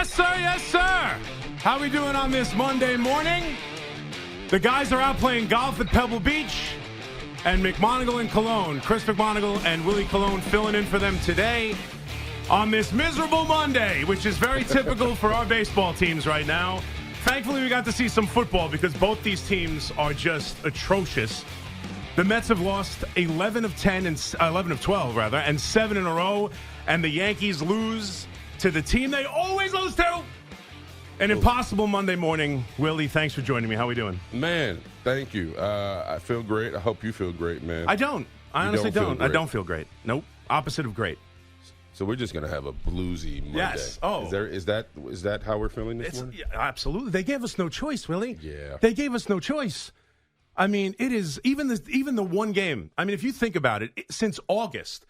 Yes, sir. Yes, sir. How we doing on this Monday morning? The guys are out playing golf at Pebble Beach, and McMonigle and Colon, Chris McMonigle and Willie Colon filling in for them today on this miserable Monday, which is very typical for our baseball teams right now. Thankfully, we got to see some football because both these teams are just atrocious. The Mets have lost 11 of 12, and 7 in a row, and the Yankees lose to the team they always lose to. An impossible Monday morning. Willie, thanks for joining me. How we doing? Man, thank you. I feel great. I hope you feel great, man. I don't. I honestly don't. I don't feel great. Nope. Opposite of great. So we're just gonna have a bluesy Monday. Yes. Oh, is that how we're feeling this morning? Yeah, absolutely. They gave us no choice, Willie. Yeah. They gave us no choice. I mean, it is even the one game. I mean, if you think about it, since August,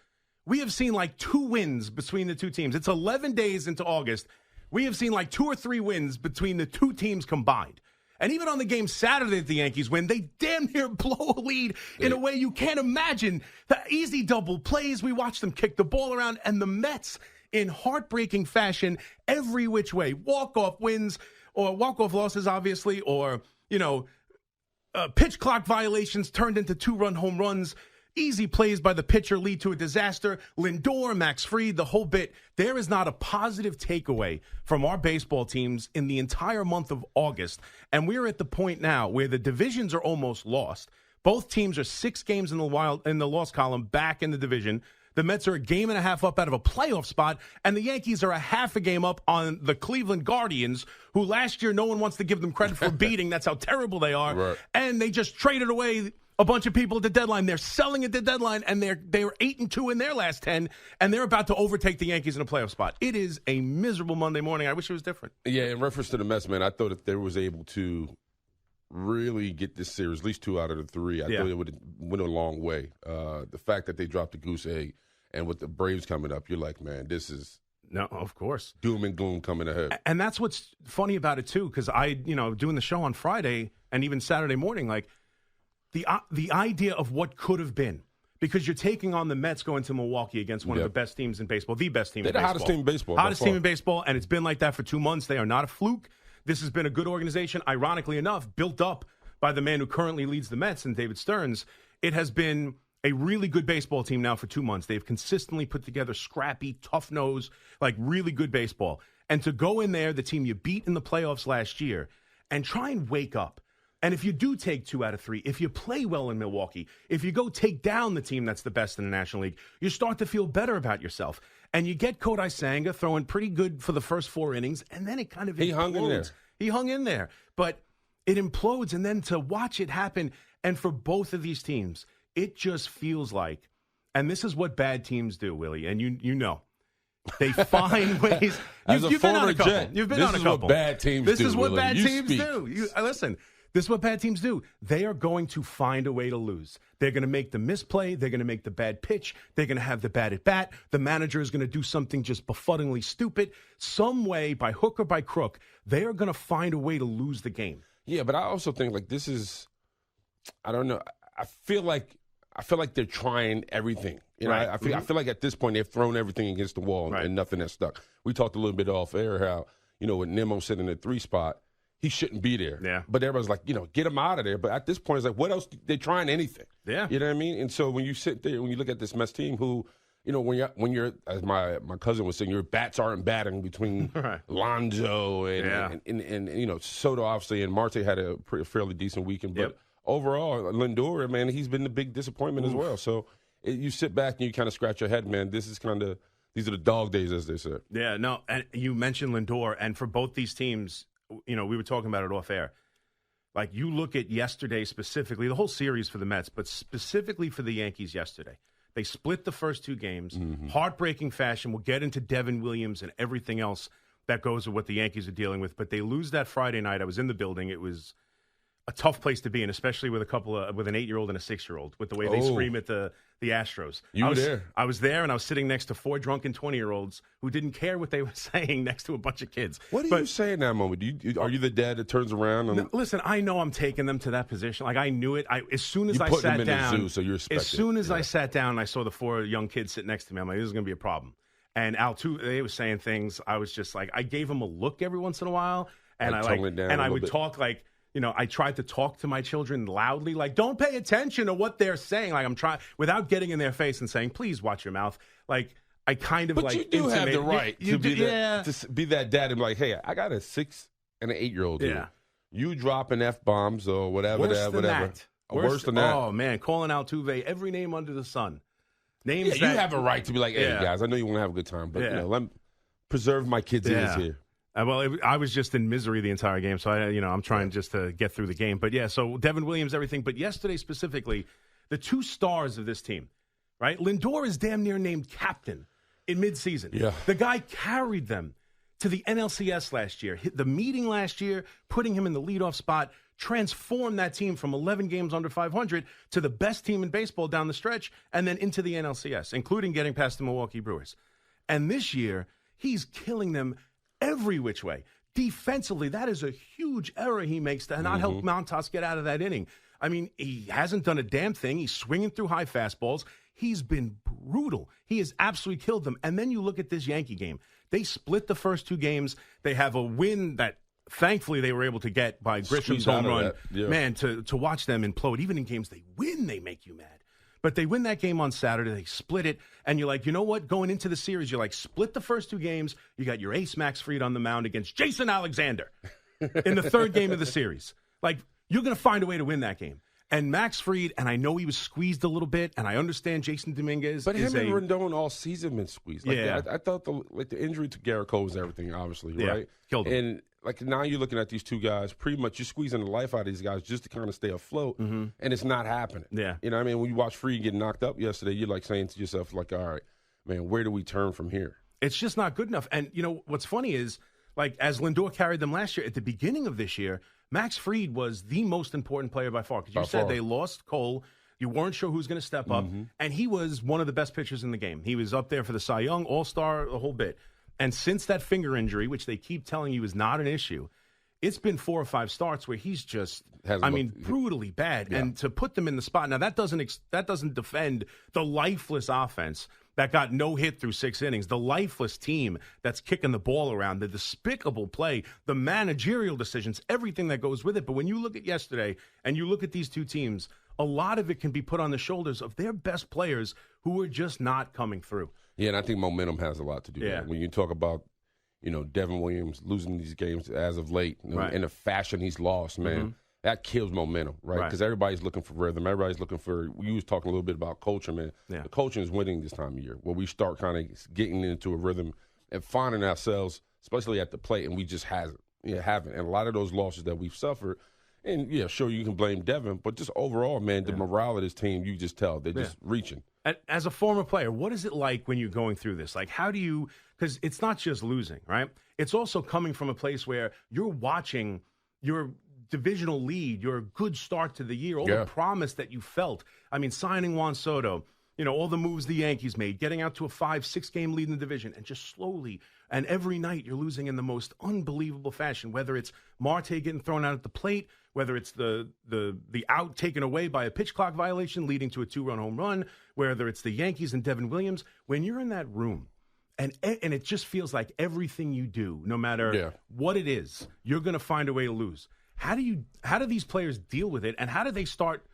we have seen like 2 wins between the two teams. It's 11 days into August. We have seen like 2 or 3 wins between the two teams combined. And even on the game Saturday that the Yankees win, they damn near blow a lead in a way you can't imagine. The easy double plays, we watched them kick the ball around, and the Mets in heartbreaking fashion, every which way. Walk-off wins, or walk-off losses, obviously, or, pitch clock violations turned into 2-run home runs. Easy plays by the pitcher lead to a disaster. Lindor, Max Fried, the whole bit. There is not a positive takeaway from our baseball teams in the entire month of August. And we're at the point now where the divisions are almost lost. Both teams are 6 games in the loss column back in the division. The Mets are a game and a half up out of a playoff spot, and the Yankees are a half a game up on the Cleveland Guardians, who last year no one wants to give them credit for beating. That's how terrible they are. Right. And they just traded away a bunch of people at the deadline. They're selling at the deadline, and they were 8-2 in their last 10, and they're about to overtake the Yankees in a playoff spot. It is a miserable Monday morning. I wish it was different. Yeah, in reference to the Mets, man, I thought if they was able to really get this series, at least 2 out of the 3, I thought it would have went a long way. The fact that they dropped the goose egg, and with the Braves coming up, you're like, man, this is no, of course, doom and gloom coming ahead. And that's what's funny about it too, because I, doing the show on Friday and even Saturday morning, like the idea of what could have been, because you're taking on the Mets going to Milwaukee against one of the best teams in baseball, the best team in baseball. They're the hottest team in baseball. Hottest team in baseball, and it's been like that for 2 months. They are not a fluke. This has been a good organization, ironically enough, built up by the man who currently leads the Mets, and David Stearns. It has been a really good baseball team now for 2 months. They've consistently put together scrappy, tough-nosed, like really good baseball. And to go in there, the team you beat in the playoffs last year, and try and wake up. And if you do take 2 out of 3, if you play well in Milwaukee, if you go take down the team that's the best in the National League, you start to feel better about yourself. And you get Kodai Senga throwing pretty good for the first 4 innings, and then it kind of implodes. He hung in there. But it implodes, and then to watch it happen, and for both of these teams, it just feels like, and this is what bad teams do, Willie, and you know. They find ways. You've been on a couple. Jet, You've been on a couple. This is what bad teams do. This is what Willie. bad You teams speak. do. Listen, this is what bad teams do. They are going to find a way to lose. They're going to make the misplay. They're going to make the bad pitch. They're going to have the bad at bat. The manager is going to do something just befuddlingly stupid. Some way, by hook or by crook, they are going to find a way to lose the game. Yeah, but I also think like this is, I don't know. I feel like they're trying everything. Right. I feel like at this point they've thrown everything against the wall and nothing has stuck. We talked a little bit off air how, with Nemo sitting in the 3 spot, he shouldn't be there. Yeah. But everybody's like, get him out of there. But at this point, it's like, what else? They're trying anything. Yeah. You know what I mean? And so when you sit there, when you look at this Mets team who, when you're as my cousin was saying, your bats aren't batting between Lonzo and Soto, obviously, and Marte had a fairly decent weekend. But overall, Lindor, man, he's been the big disappointment as well. So you sit back and you kind of scratch your head, man. These are the dog days, as they say. Yeah, no, and you mentioned Lindor, and for both these teams, we were talking about it off air. Like, you look at yesterday specifically, the whole series for the Mets, but specifically for the Yankees yesterday. They split the first 2 games, heartbreaking fashion. We'll get into Devin Williams and everything else that goes with what the Yankees are dealing with. But they lose that Friday night. I was in the building. It was a tough place to be in, especially with with an 8-year-old and a 6-year-old, with the way they scream at the Astros. You were there. I was there, and I was sitting next to 4 drunken 20-year-olds who didn't care what they were saying next to a bunch of kids. What do you say in that moment? Are you the dad that turns around? And... No, listen, I know I'm taking them to that position. Like, I knew it. As soon as I sat down, them in the zoo, so you're as soon as I sat down and I saw the 4 young kids sitting next to me, I'm like, this is going to be a problem. And Altuve was saying things. I was just like, I gave him a look every once in a while, and I would talk like, I tried to talk to my children loudly, like, don't pay attention to what they're saying. Like, I'm trying, without getting in their face and saying, please watch your mouth. Like, I kind of but you do have the right to be that dad and be like, hey, I got a 6 and an 8-year-old here. Yeah. You dropping F-bombs or whatever. Worse than that. Oh, man, calling Altuve every name under the sun. Names you have a right to be like, hey, guys, I know you want to have a good time, but let me preserve my kids' ears here. I was just in misery the entire game, so I'm trying just to get through the game. But so Devin Williams, everything. But yesterday specifically, the 2 stars of this team, right? Lindor is damn near named captain in midseason. Yeah, the guy carried them to the NLCS last year. Hit the meeting last year, putting him in the leadoff spot. Transformed that team from 11 games under 500 to the best team in baseball down the stretch, and then into the NLCS, including getting past the Milwaukee Brewers. And this year, he's killing them every which way. Defensively, that is a huge error he makes to not help Montas get out of that inning. I mean, he hasn't done a damn thing. He's swinging through high fastballs. He's been brutal. He has absolutely killed them. And then you look at this Yankee game. They split the first 2 games. They have a win that thankfully they were able to get by Grisham's home run. Yeah. Man, to watch them implode. Even in games they win, they make you mad. But they win that game on Saturday. They split it. And you're like, you know what? Going into the series, you're like, split the first 2 games. You got your ace Max Fried on the mound against Jason Alexander in the 3rd game of the series. Like, you're going to find a way to win that game. And Max Fried, and I know he was squeezed a little bit, and I understand Jason Dominguez. But him and Rendon all season been squeezed. Like, I thought the injury to Garrett Cole was everything, obviously, right? Killed him. And like now you're looking at these 2 guys, pretty much you're squeezing the life out of these guys just to kind of stay afloat, and it's not happening. Yeah. You know what I mean? When you watch Fried get knocked up yesterday, you're like saying to yourself, like, all right, man, where do we turn from here? It's just not good enough. And, what's funny is, like, as Lindor carried them last year, at the beginning of this year, Max Fried was the most important player by far. Because you said they lost Cole. You weren't sure who was going to step up. And he was one of the best pitchers in the game. He was up there for the Cy Young, All-Star, the whole bit. And since that finger injury, which they keep telling you is not an issue, it's been 4 or 5 starts where he's just, brutally bad. Yeah. And to put them in the spot, now that doesn't defend the lifeless offense that got no hit through 6 innings, the lifeless team that's kicking the ball around, the despicable play, the managerial decisions, everything that goes with it. But when you look at yesterday and you look at these 2 teams, a lot of it can be put on the shoulders of their best players who are just not coming through. Yeah, and I think momentum has a lot to do with it. When you talk about, Devin Williams losing these games as of late, in the fashion he's lost, man, that kills momentum, right? Because everybody's looking for rhythm. Everybody's looking for – we was talking a little bit about culture, man. Yeah. The coaching is winning this time of year where we start kind of getting into a rhythm and finding ourselves, especially at the plate, and we just haven't. And a lot of those losses that we've suffered – and, sure, you can blame Devin, but just overall, man, the morale of this team, you just tell. They're just reaching. As a former player, what is it like when you're going through this? Like, how do you – because it's not just losing, right? It's also coming from a place where you're watching your divisional lead, your good start to the year, all the promise that you felt. I mean, signing Juan Soto, all the moves the Yankees made, getting out to a 5-6 game lead in the division, and just slowly – and every night you're losing in the most unbelievable fashion, whether it's Marte getting thrown out at the plate, whether it's the out taken away by a pitch clock violation leading to a 2-run home run, whether it's the Yankees and Devin Williams. When you're in that room and it just feels like everything you do, no matter what it is, you're going to find a way to lose. How do these players deal with it, and how do they start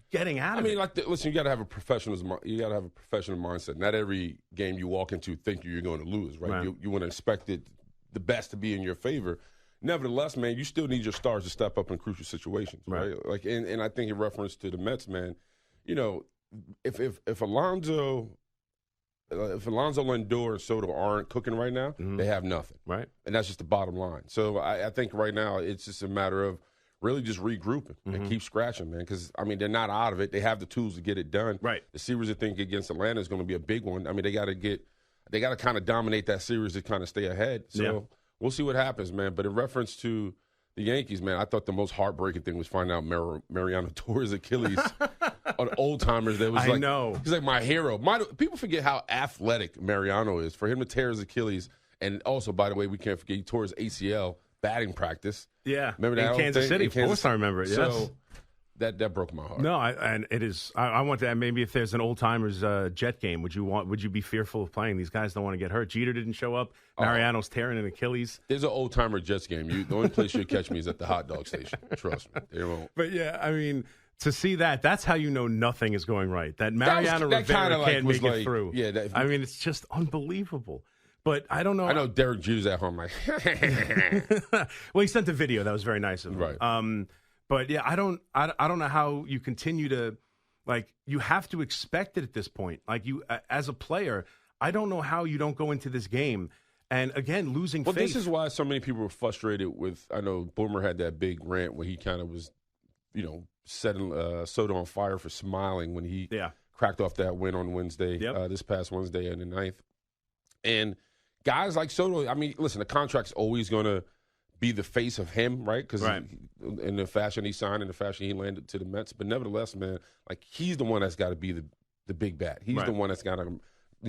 getting out of it? I mean, listen, you got to have a professional mindset. Not every game you walk into think you're going to lose, right? You want to expect the best to be in your favor. Nevertheless, man, you still need your stars to step up in crucial situations, right? Like, and I think in reference to the Mets, man, if Alonso Lindor and Soto aren't cooking right now, they have nothing, right? And that's just the bottom line. So I think right now it's just a matter of really just regrouping and keep scratching, man, because, I mean, they're not out of it. They have the tools to get it done. Right. The series, I think, against Atlanta is going to be a big one. I mean, they got to kind of dominate that series to kind of stay ahead. So we'll see what happens, man. But in reference to the Yankees, man, I thought the most heartbreaking thing was finding out Mariano tore his Achilles on old-timers. That was he's like my hero. People forget how athletic Mariano is. For him to tear his Achilles, and also, by the way, we can't forget he tore his ACL batting practice. Yeah, remember that in Kansas City? Of course I remember it, yes. So That broke my heart. No, and it is. I want that. Maybe if there's an old timers Jet game, would you be fearful of playing? These guys don't want to get hurt. Jeter didn't show up. Mariano's tearing an Achilles. There's an old timer Jets game. The only place you'll catch me is at the hot dog station. Trust me, they won't. But yeah, I mean, to see that's how you know nothing is going right. That Mariano Rivera can't make it through. Yeah, I mean, it's just unbelievable. But I don't know. I know Derek Jew's at home like. Well, he sent a video that was very nice of him. Right. But yeah, I don't know how you continue to, like, you have to expect it at this point. Like, you as a player, I don't know how you don't go into this game and again losing faith. Well, this is why so many people were frustrated with. I know Boomer had that big rant where he kind of was, setting Soto on fire for smiling when he cracked off that win on Wednesday, this past Wednesday in the 9th. And guys like Soto, I mean, listen, the contract's always going to be the face of him, right? Because in the fashion he signed, in the fashion he landed to the Mets. But nevertheless, man, like, he's the one that's got to be the big bat. He's the one that's got to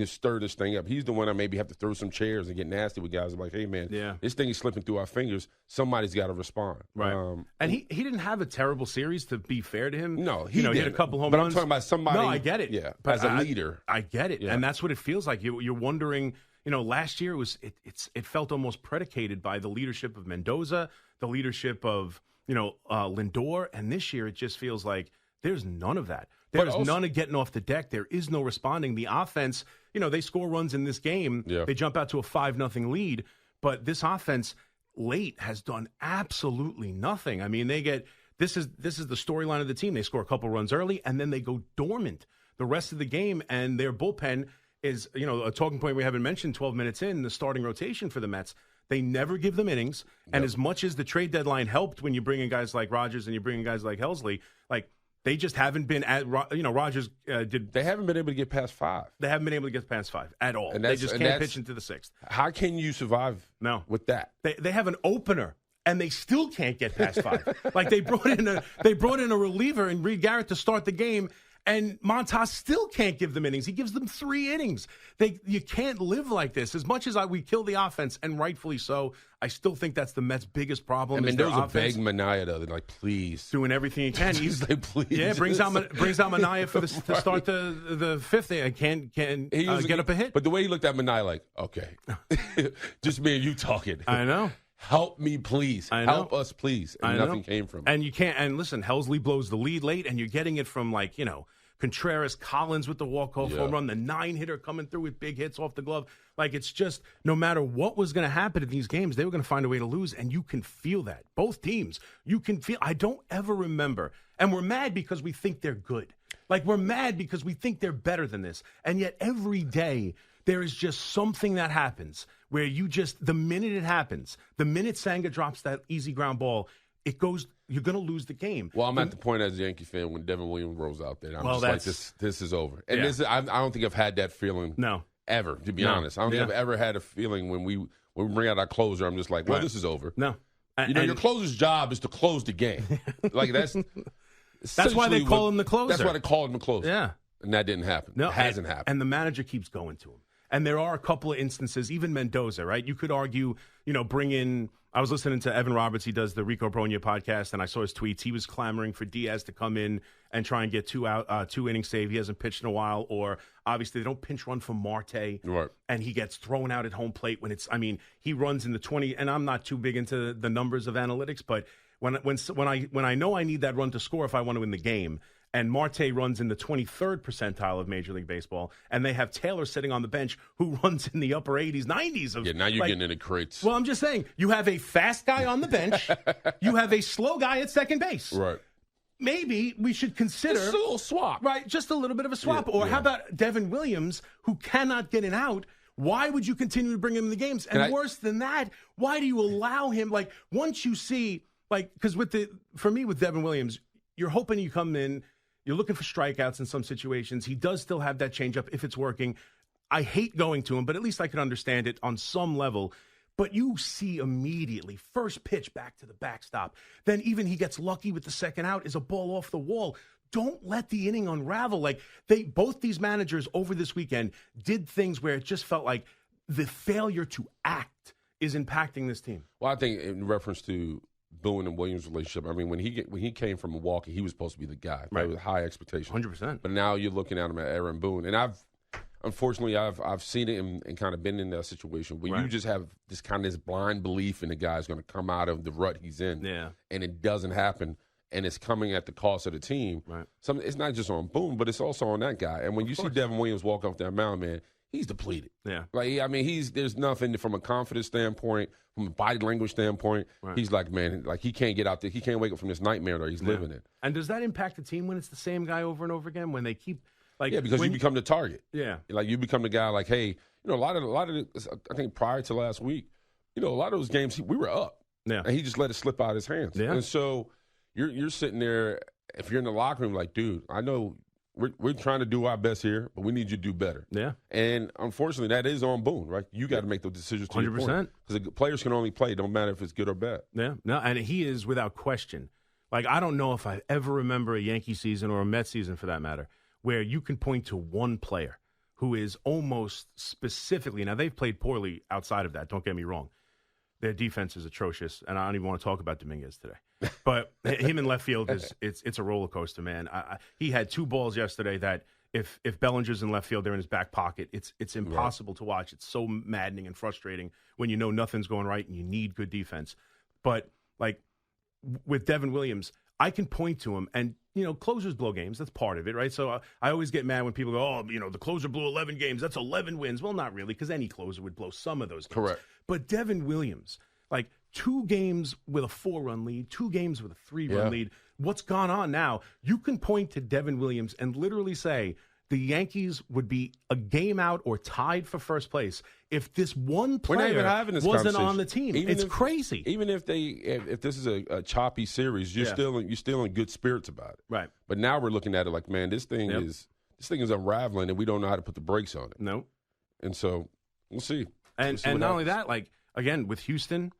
stir this thing up. He's the one that maybe have to throw some chairs and get nasty with guys like, hey, man, this thing is slipping through our fingers. Somebody's got to respond. Right. And he didn't have a terrible series, to be fair to him. No, he hit a couple home runs. But runs. I'm talking about somebody. No, I get it. Yeah, but as a leader. I get it. Yeah. And that's what it feels like. You're wondering, last year it felt almost predicated by the leadership of Mendoza, the leadership of, Lindor. And this year it just feels like there's none of that. There's none of getting off the deck. There is no responding. The offense, they score runs in this game. Yeah. They jump out to a 5-0 lead. But this offense late has done absolutely nothing. I mean, this is the storyline of the team. They score a couple runs early, and then they go dormant the rest of the game, and their bullpen is, a talking point we haven't mentioned 12 minutes in, the starting rotation for the Mets. They never give them innings. And as much as the trade deadline helped when you bring in guys like Rogers and you bring in guys like Helsley, like, they just haven't been Rogers did. They haven't been able to get past 5. They haven't been able to get past 5 at all. And they just can't pitch into the 6th. How can you survive with that? They have an opener, and they still can't get past 5. Like, they brought in a reliever in Reed Garrett to start the game, and Montas still can't give them innings. He gives them 3 innings. You can't live like this. As much as we kill the offense, and rightfully so, I still think that's the Mets' biggest problem. I mean, there's a big Manaea, though. They're like, please. Doing everything he can. He's like, please. Yeah, brings out Manaea to start the 5th. I can't get up a hit. But the way he looked at Manaea, like, okay, just me and you talking. I know. Help me, please. Help us, please. And nothing came from it. And you can't. And listen, Helsley blows the lead late, and you're getting it from, like, Contreras, Collins with the walk-off home run, the 9-hitter coming through with big hits off the glove. Like, it's just, no matter what was going to happen in these games, they were going to find a way to lose, and you can feel that. Both teams, you can feel. I don't ever remember. And we're mad because we think they're good. Like, we're mad because we think they're better than this. And yet every day there is just something that happens where the minute it happens, the minute Senga drops that easy ground ball, it goes, you're going to lose the game. Well, I'm at the point as a Yankee fan when Devin Williams rolls out there. I'm just like, this is over. And I don't think I've had that feeling ever, to be honest. I don't think I've ever had a feeling when we bring out our closer, I'm just like, well, this is over. No. Your closer's job is to close the game. Like, that's why they call him the closer. That's why they call him the closer. Yeah. And that didn't happen. No, it hasn't happened. And the manager keeps going to him. And there are a couple of instances, even Mendoza, right? You could argue, bring in – I was listening to Evan Roberts. He does the Rico Bronya podcast, and I saw his tweets. He was clamoring for Diaz to come in and try and get 2 inning save. He hasn't pitched in a while. Or obviously they don't pinch run from Marte, right, and he gets thrown out at home plate when it's – I mean, he runs in the 20 – and I'm not too big into the numbers of analytics, but when I know I need that run to score if I want to win the game – and Marte runs in the 23rd percentile of Major League Baseball, and they have Taylor sitting on the bench who runs in the upper 80s, 90s. Now you're getting into crates. Well, I'm just saying, you have a fast guy on the bench, you have a slow guy at second base. Right. Maybe we should consider... Just a little swap. Right, just a little bit of a swap. Or how about Devin Williams, who cannot get an out? Why would you continue to bring him in the games? And worse than that, why do you allow him? Like, once you see... Because for me, with Devin Williams, you're hoping you come in... You're looking for strikeouts in some situations. He does still have that changeup if it's working. I hate going to him, but at least I can understand it on some level. But you see immediately, first pitch back to the backstop. Then even he gets lucky with the second out, is a ball off the wall. Don't let the inning unravel. Like, both these managers over this weekend did things where it just felt like the failure to act is impacting this team. Well, I think in reference to Boone and Williams relationship. I mean, when he came from Milwaukee, he was supposed to be the guy. Right. With high expectations. 100%. But now you're looking at him at Aaron Boone. And unfortunately, I've seen it and kind of been in that situation where you just have this kind of this blind belief in the guy's going to come out of the rut he's in. Yeah. And it doesn't happen. And it's coming at the cost of the team. Right. It's not just on Boone, but it's also on that guy. And when you see Devin Williams walk off that mound, man, he's depleted. Yeah. Like, I mean, there's nothing from a confidence standpoint, from a body language standpoint. Right. He's like, man, like he can't get out there. He can't wake up from this nightmare that he's living in. And does that impact the team when it's the same guy over and over again? When they keep because you become the target. Yeah. Like you become the guy. Like, hey, a lot of I think prior to last week, a lot of those games we were up. Yeah. And he just let it slip out of his hands. Yeah. And so you're sitting there. If you're in the locker room, like, dude, I know. We're trying to do our best here, but we need you to do better. Yeah. And unfortunately, that is on Boone, right? You got to make those decisions to 100%. Because the players can only play. It don't matter if it's good or bad. Yeah. No, and he is without question. Like, I don't know if I ever remember a Yankee season or a Mets season, for that matter, where you can point to one player who is almost specifically – now, they've played poorly outside of that. Don't get me wrong. Their defense is atrocious, and I don't even want to talk about Dominguez today. But him in left field it's a roller coaster, man. He had 2 balls yesterday that if Bellinger's in left field, they're in his back pocket. It's impossible to watch. It's so maddening and frustrating when you know nothing's going right and you need good defense. But like with Devin Williams, I can point to him, and closers blow games. That's part of it, right? So I always get mad when people go, "Oh, the closer blew 11 games. That's 11 wins." Well, not really, because any closer would blow some of those games. Correct. But Devin Williams, like 2 games with a 4-run lead, 2 games with a 3-run lead. What's gone on now? You can point to Devin Williams and literally say the Yankees would be a game out or tied for first place if this one player wasn't on the team. It's crazy. Even if this is a choppy series, you're still in good spirits about it. Right. But now we're looking at it like, man, this thing is unraveling, and we don't know how to put the brakes on it. No. And so we'll see. And not only that, like again with Houston,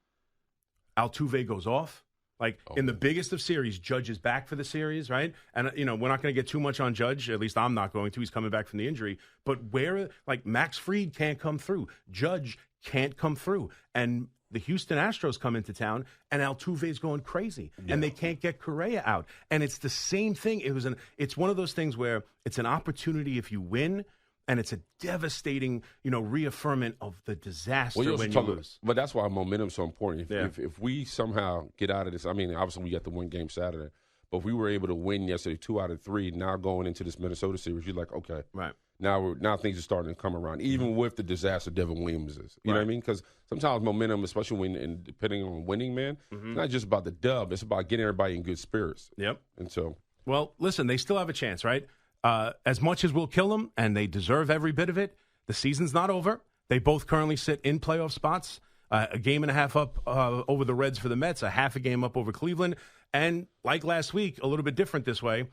Altuve goes off. Like in the biggest of series, Judge is back for the series, right? And, we're not going to get too much on Judge. At least I'm not going to. He's coming back from the injury. But Max Fried can't come through. Judge can't come through. And the Houston Astros come into town, and Altuve's going crazy. Yeah. And they can't get Correa out. And it's the same thing. It's one of those things where it's an opportunity if you win, and it's a devastating, reaffirmment of the disaster when you lose. But that's why momentum's so important. If we somehow get out of this, I mean, obviously we got the 1 game Saturday, but if we were able to win yesterday 2 out of 3, now going into this Minnesota series, you're like, okay, right. Now things are starting to come around, even with the disaster Devin Williams is. You know what I mean? Because sometimes momentum, especially depending on winning, man, it's not just about the dub. It's about getting everybody in good spirits. Yep. And so. Well, listen, they still have a chance, right? As much as we'll kill them, and they deserve every bit of it, the season's not over. They both currently sit in playoff spots, a game and a half up over the Reds for the Mets, a half a game up over Cleveland. And like last week, a little bit different this way,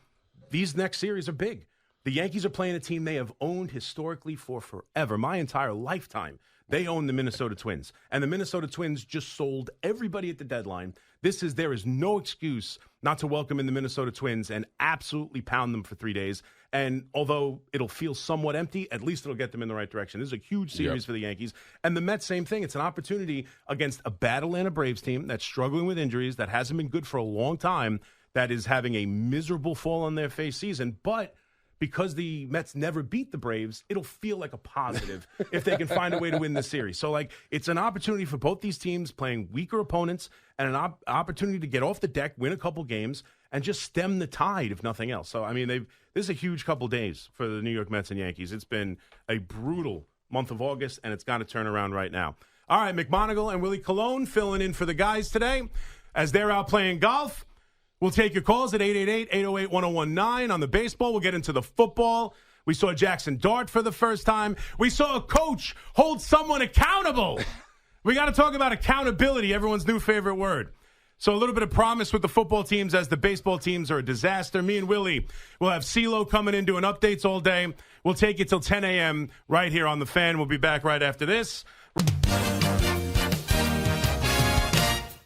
these next series are big. The Yankees are playing a team they have owned historically for forever, my entire lifetime. They own the Minnesota Twins. And the Minnesota Twins just sold everybody at the deadline. There is no excuse not to welcome in the Minnesota Twins and absolutely pound them for 3 days. And although it'll feel somewhat empty, at least it'll get them in the right direction. This is a huge series for the Yankees. And the Mets, same thing. It's an opportunity against a bad Atlanta Braves team that's struggling with injuries, that hasn't been good for a long time, that is having a miserable fall on their face season. But because the Mets never beat the Braves, it'll feel like a positive if they can find a way to win this series. So, it's an opportunity for both these teams playing weaker opponents and an opportunity to get off the deck, win a couple games, and just stem the tide, if nothing else. So, I mean, this is a huge couple days for the New York Mets and Yankees. It's been a brutal month of August, and it's got to turn around right now. All right, McMonigle and Willie Colon filling in for the guys today as they're out playing golf. We'll take your calls at 888-808-1019 on the baseball. We'll get into the football. We saw Jackson Dart for the first time. We saw a coach hold someone accountable. We got to talk about accountability, everyone's new favorite word. So a little bit of promise with the football teams as the baseball teams are a disaster. Me and Willie will have CeeLo coming in doing updates all day. We'll take you till 10 a.m. right here on The Fan. We'll be back right after this.